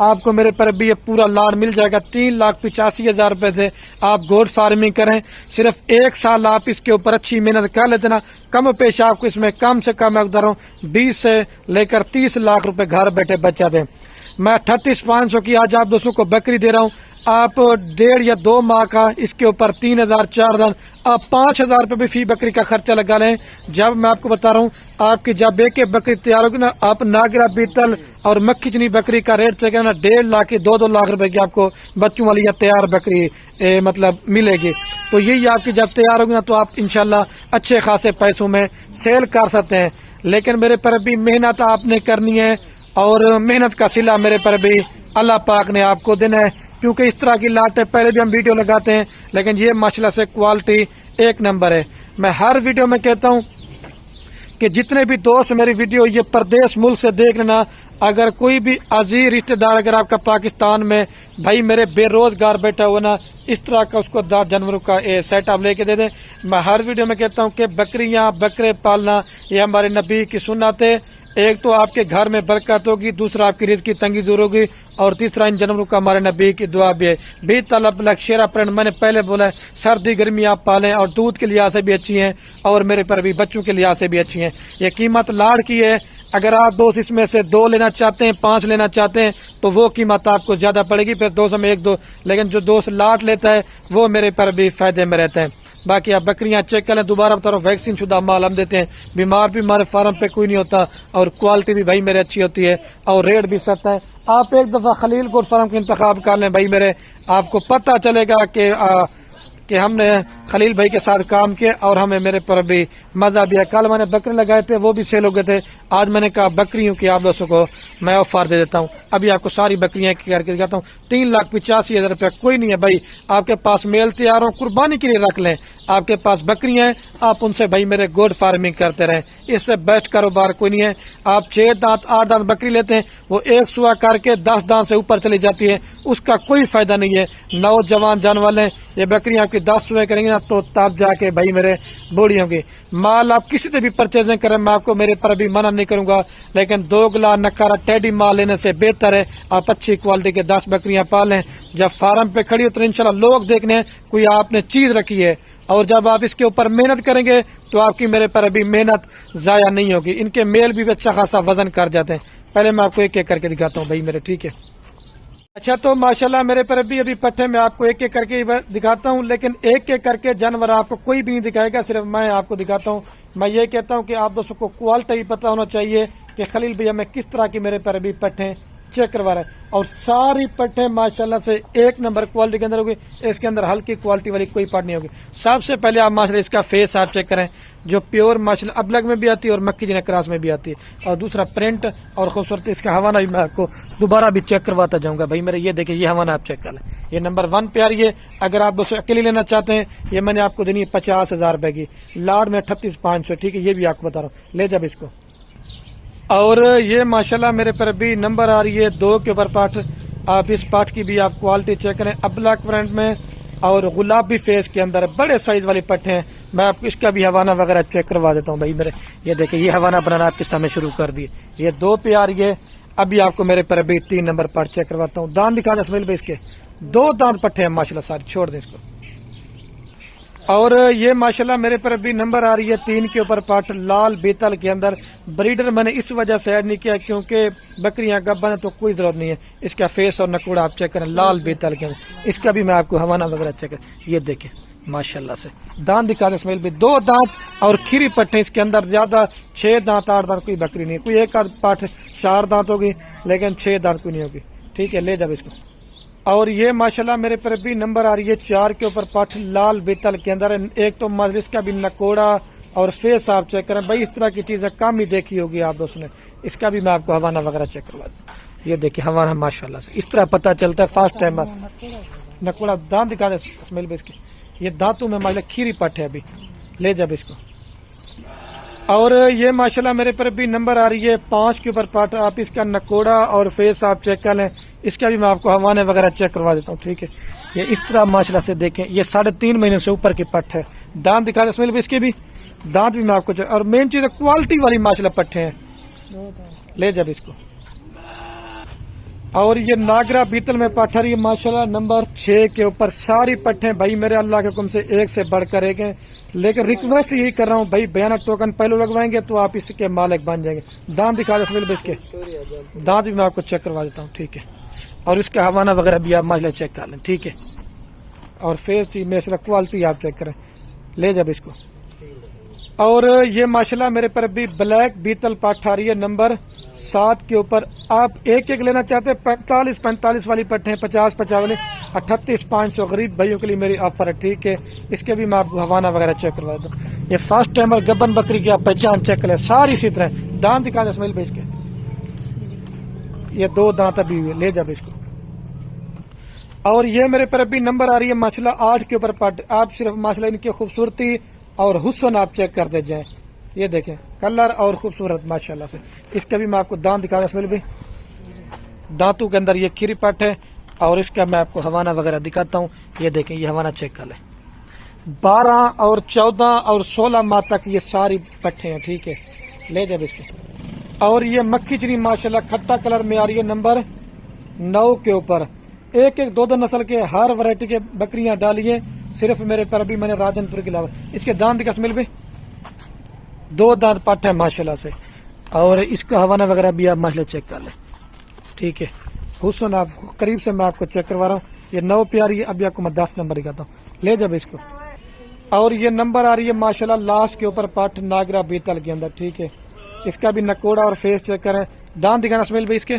آپ کو میرے پر بھی یہ پورا لاٹ مل جائے گا 3,85,000 روپے سے آپ گوٹ فارمنگ کریں. صرف 1 سال آپ اس کے اوپر اچھی محنت کر لیتے نا, کم پیش آپ کو اس میں کم سے کم اقدار ہوں 20 سے لے کر 30 لاکھ روپے گھر بیٹھے بچا دیں. میں 38,500 کی آج آپ دوستوں کو بکری دے رہا ہوں. آپ 1.5 یا 2 ماہ کا اس کے اوپر 3,000 4,000 آپ 5,000 روپے بھی فی بکری کا خرچہ لگا لیں. جب میں آپ کو بتا رہا ہوں آپ کی جب ایک بکری تیار ہوگی نا, آپ ناگرا بیتل اور مکھی چنی بکری کا ریٹ چیک نا 1.5 لاکھ کی 2 لاکھ روپے کی آپ کو بچوں والی یا تیار بکری مطلب ملے گی. تو یہی آپ کی جب تیار ہوگی نا تو آپ انشاءاللہ اچھے خاصے پیسوں میں سیل کر سکتے ہیں. لیکن میرے پر بھی محنت آپ نے کرنی ہے, اور محنت کا صلہ میرے پر بھی اللہ پاک نے آپ کو دینا ہے, کیونکہ اس طرح کی لاٹیں پہلے بھی ہم ویڈیو لگاتے ہیں لیکن یہ ماشاءاللہ سے کوالٹی 1 نمبر ہے. میں ہر ویڈیو میں کہتا ہوں کہ جتنے بھی دوست میری ویڈیو یہ پردیش ملک سے دیکھ لینا, اگر کوئی بھی عزیز رشتہ دار اگر آپ کا پاکستان میں بھائی میرے بے روزگار بیٹھا ہوا نا, اس طرح کا اس کو 10 جانوروں کا سیٹ اپ لے کے دے دیں. میں ہر ویڈیو میں کہتا ہوں کہ بکریاں بکرے پالنا یہ ہمارے نبی کی سنت ہے. ایک تو آپ کے گھر میں برکت ہوگی, دوسرا آپ کی رزق کی تنگی دور ہوگی, اور تیسرا ان جانوروں کا ہمارے نبی کی دعا بھی ہے. بھی طلب لک شیرا پرنٹ میں نے پہلے بولا ہے, سردی گرمی آپ پالیں اور دودھ کے لحاظ سے بھی اچھی ہیں اور میرے پر بھی بچوں کے لحاظ سے بھی اچھی ہیں. یہ قیمت لاڑ کی ہے. اگر آپ دوست اس میں سے 2 لینا چاہتے ہیں 5 لینا چاہتے ہیں تو وہ قیمت آپ کو زیادہ پڑے گی, پھر 200 میں 1-2, لیکن جو دوست لاٹ لیتا ہے وہ میرے پر بھی فائدے میں رہتے ہیں. باقی آپ بکریاں چیک کریں, دوبارہ بتا رہا ہوں ویکسین شدہ مال ہم دیتے ہیں, بیمار بھی ہمارے فارم پہ کوئی نہیں ہوتا, اور کوالٹی بھی بھائی میرے اچھی ہوتی ہے اور ریٹ بھی سستا ہے. آپ ایک دفعہ خلیل گوٹ فارم کا انتخاب کر لیں بھائی میرے, آپ کو پتہ چلے گا کہ ہم نے خلیل بھائی کے ساتھ کام کیا اور ہمیں میرے پر بھی مزہ بھی ہے. کل میں نے بکرے لگائے تھے وہ بھی سیل ہو گئے تھے, آج میں نے کہا بکریوں کی آپ دوستوں کو میں آفر دے دیتا ہوں. ابھی آپ کو ساری بکریاں کر کے دکھاتا ہوں. 3,85,000 روپے کوئی نہیں ہے بھائی, آپ کے پاس میل تیار ہو قربانی کے لیے رکھ لیں. آپ کے پاس بکریاں ہیں آپ ان سے بھائی میرے گوٹ فارمنگ کرتے رہیں, اس سے بیسٹ کاروبار کوئی نہیں ہے. آپ 6 دانت 8 دانت بکری لیتے ہیں, وہ 1 سوا کر کے 10 دانت سے اوپر چلی جاتی ہے, اس کا کوئی فائدہ نہیں ہے. نوجوان جانور لیں, یہ بکریاں آپ کی 10 سوے کریں گے نا تو تب جا کے بھائی میرے بوڑھی ہوں گی. مال آپ کسی سے بھی پرچیزنگ کریں, میں آپ کو میرے پر بھی منع نہیں کروں گا, لیکن 2 گلا نکارا ٹیڈی مال لینے سے بہتر ہے آپ اچھی کوالٹی کے 10 بکریاں پالیں. جب فارم پہ کھڑی ہو تو انشاءاللہ لوگ دیکھنے ہیں کوئی آپ نے چیز رکھی ہے, اور جب آپ اس کے اوپر محنت کریں گے تو آپ کی میرے پر ابھی محنت ضائع نہیں ہوگی. ان کے میل بھی اچھا خاصا وزن کر جاتے ہیں. پہلے میں آپ کو ایک ایک کر کے دکھاتا ہوں بھائی میرے, ٹھیک ہے. اچھا تو ماشاءاللہ میرے پر ابھی پٹھے میں آپ کو ایک ایک کر کے دکھاتا ہوں, لیکن ایک ایک کر کے جانور آپ کو کوئی بھی نہیں دکھائے گا, صرف میں آپ کو دکھاتا ہوں. میں یہ کہتا ہوں کہ آپ دوستوں کو کوالٹی پتہ ہونا چاہیے کہ خلیل بھیا میں کس طرح کی میرے پر ابھی پٹھے چیک کروا رہا ہے, اور ساری پٹھے ماشاءاللہ سے 1 نمبر کوالٹی کے اندر ہوگی. اس کے اندر ہلکی کوالٹی والی کوئی پٹ نہیں ہوگی. سب سے پہلے آپ ماشاءاللہ اس کا فیس آپ چیک کریں, جو پیور ماشاءاللہ ابلگ میں بھی آتی ہے اور مکی جنہیں کراس میں بھی آتی ہے, اور دوسرا پرنٹ اور خوبصورتی اس کا حوالہ بھی میں آپ کو دوبارہ بھی چیک کرواتا جاؤں گا بھائی میرے. یہ دیکھیں یہ حوالہ آپ چیک کر لیں, یہ نمبر 1 پہ آ رہی ہے. اگر آپ دوستوں اکیلی لینا چاہتے ہیں یہ میں نے آپ کو دینی ہے 50,000 روپے کی, لاڈ میں 38,500, ٹھیک ہے. یہ بھی آپ کو بتا رہا ہوں, لے جب اس کو. اور یہ ماشاءاللہ میرے پر بھی نمبر آ رہی ہے 2 کے اوپر پاٹ. آپ اس پاٹ کی بھی آپ کوالٹی چیک کریں, ابلک پرنٹ میں اور گلابی فیس کے اندر بڑے سائز والے پٹھے ہیں. میں آپ کو اس کا بھی حوالہ وغیرہ چیک کروا دیتا ہوں بھائی میرے. یہ دیکھیں یہ حوالہ بنانا آپ کے سامنے شروع کر دیے, یہ 2 پہ آ رہی ہے. ابھی آپ کو میرے پر ابھی 3 نمبر پاٹ چیک کرواتا ہوں. دانت دکھا دیں اسماعیل بھائی, اس کے 2 دانت پٹھے ہیں ماشاءاللہ سارے, چھوڑ دیں اس کو. اور یہ ماشاءاللہ میرے پر ابھی نمبر آ رہی ہے 3 کے اوپر پاٹ, لال بیتل کے اندر. بریڈر میں نے اس وجہ سے ایڈ نہیں کیا کیونکہ بکریاں گبن ہے تو کوئی ضرورت نہیں ہے. اس کا فیس اور نکوڑا آپ چیک کریں, لال بیتل کے اندر. اس کا بھی میں آپ کو حوالہ وغیرہ چیک کریں. یہ دیکھیں ماشاءاللہ سے دانت دکھا دیں اسماعیل بھائی, 2 دانت اور کھیری پٹھے اس کے اندر. زیادہ 6 دانت 8 دانت کوئی بکری نہیں, کوئی ایک آدھ پاٹ 4 دانت ہوگی لیکن 6 دانت کوئی نہیں ہوگی, ٹھیک ہے. لے جب اس کو. اور یہ ماشاءاللہ میرے پر بھی نمبر آ رہی ہے 4 کے اوپر پاٹ, لال بیتل کے اندر. ایک تو مجلس کا بھی نکوڑا اور فیس آپ چیک کریں بھائی, اس طرح کی چیزیں کم ہی دیکھی ہوگی آپ دوستوں نے. اس کا بھی میں آپ کو حوالہ وغیرہ چیک کروا دوں. یہ دیکھیں حوالہ ماشاءاللہ سے اس طرح پتہ چلتا ہے فرسٹ ٹائم. نکوڑا دانت دکھا دیں اسماعیل بھائی, اس کے یہ دانتوں میں ماشاءاللہ کھیری پٹ ہے. ابھی لے جب اس کو. اور یہ ماشاءاللہ میرے پر بھی نمبر آ رہی ہے 5 کے اوپر پاٹ. آپ اس کا نکوڑا اور فیس آپ چیک کر لیں. اس کا بھی میں آپ کو حوالے وغیرہ چیک کروا دیتا ہوں, ٹھیک ہے. یہ اس طرح ماشاءاللہ سے دیکھیں, یہ 3.5 مہینے سے اوپر کی پٹ ہے. دانت دکھا دیں اسماعیل بھائی, اس کے بھی دانت بھی میں آپ کو چیک. اور مین چیز ہے کوالٹی والی ماشاءاللہ پٹھے ہیں. لے جب اس کو. اور یہ ناگرا بیتل میں پٹھ رہی ہے ماشاءاللہ نمبر 6 کے اوپر. ساری پٹھیں بھائی میرے اللہ کے حکم سے ایک سے بڑھ کر ایک ہیں, لیکن ریکویسٹ یہی کر رہا ہوں بھائی بیانہ ٹوکن پہلو لگوائیں گے تو آپ اس کے مالک بن جائیں گے. دانت دکھا دیں اس کے دانت بھی میں آپ کو چیک کروا دیتا ہوں, ٹھیک ہے, اور اس کا حوانہ وغیرہ بھی آپ ماشاءاللہ چیک کر لیں, ٹھیک ہے, اور فیس چیز میں کوالٹی آپ چیک کریں, لے جب اس کو. اور یہ ماشاءاللہ میرے پر بھی بلیک بیتل پٹھ آ رہی ہے نمبر 7 کے اوپر. آپ ایک ایک لینا چاہتے ہیں 45 والی پٹھیں, 50 والے 38,500 غریب بھائیوں کے لیے میری آفر ہے, ٹھیک ہے. اس کے بھی میں آپ کو حوانہ وغیرہ چیک کروا دوں. یہ فرسٹ ٹائمر گبن بکری کی آپ پہچان چیک کریں, ساری اسی طرح. دانت دکھا دیں اسماعیل بھائی اس کے, یہ 2 دانت ابھی ہوئے, لے جب اس کو. اور یہ میرے پر ابھی نمبر آ رہی ہے ماشاءاللہ 8 کے اوپر پٹ. آپ صرف ماشاءاللہ ان کی خوبصورتی اور حسن آپ چیک کر دے جائیں. یہ دیکھیں کلر اور خوبصورت ماشاءاللہ سے. اس کا بھی میں آپ کو دانت دکھا دوں اسماعیل بھائی, دانتوں کے اندر یہ کھیری پٹ ہے. اور اس کا میں آپ کو حوانہ وغیرہ دکھاتا ہوں, یہ دیکھیں یہ حوانہ چیک کر لیں. 12 اور 14 اور 16 ماہ تک یہ ساری پٹھیں ہیں, ٹھیک ہے, لے جب اس کو. اور یہ مکھی چنی ماشاءاللہ کھٹا کلر میں آ رہی ہے نمبر 9 کے اوپر. ایک 2 نسل کے ہر ورائٹی کے بکریاں ڈالی ہیں, صرف میرے پر ابھی میں نے راجن پور کے علاوہ. اس کے دانت کا اسماعیل بھائی 2 دانت پٹ ہے ماشاءاللہ سے. اور اس کا حوانہ وغیرہ بھی آپ ماشاءاللہ چیک کر لیں, ٹھیک ہے. حسن آپ قریب سے میں آپ کو چیک کروا رہا ہوں. یہ 9 پہ آ رہی ہے, ابھی آپ کو میں 10 نمبر دکھاتا ہوں, لے جب اس کو. اور یہ نمبر آ رہی ہے ماشاءاللہ لاسٹ کے اوپر پٹ ناگرا بیتل کے اندر, ٹھیک ہے. اس کا بھی نکوڑا اور فیس چیک کریں. دانت دکھانا اسماعیل بھائی اس کے,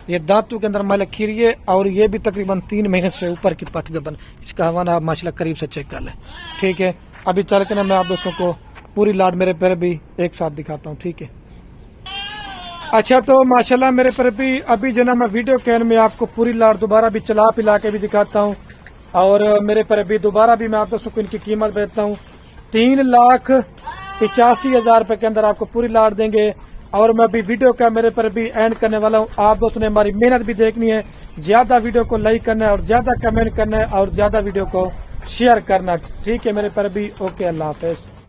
یہ دانتوں کے اندر مائل کھیری ہے. اور یہ بھی تقریباً 3 مہینے سے اوپر کی پٹ گبن. اس کا حوالہ آپ ماشاءاللہ قریب سے چیک کر لیں, ٹھیک ہے. ابھی چل کے نا میں آپ دوستوں کو پوری لاٹ میرے پیر بھی ایک ساتھ دکھاتا ہوں, ٹھیک ہے. اچھا تو ماشاءاللہ میرے پر بھی ابھی جو نا میں ویڈیو کین میں آپ کو پوری لاٹ دوبارہ بھی چلا پلا کے بھی دکھاتا ہوں. اور میرے پر بھی دوبارہ بھی میں آپ دوستوں کو ان کی قیمت بیچتا ہوں 3,85,000 روپے کے اندر آپ کو پوری لاٹ دیں گے. اور میں ابھی ویڈیو کا میرے پر بھی اینڈ کرنے والا ہوں. آپ دوستوں نے ہماری محنت بھی دیکھنی ہے, زیادہ ویڈیو کو لائک کرنا ہے اور زیادہ کمنٹ کرنا ہے اور زیادہ ویڈیو کو شیئر کرنا, ٹھیک ہے میرے پر بھی. اوکے, اللہ حافظ.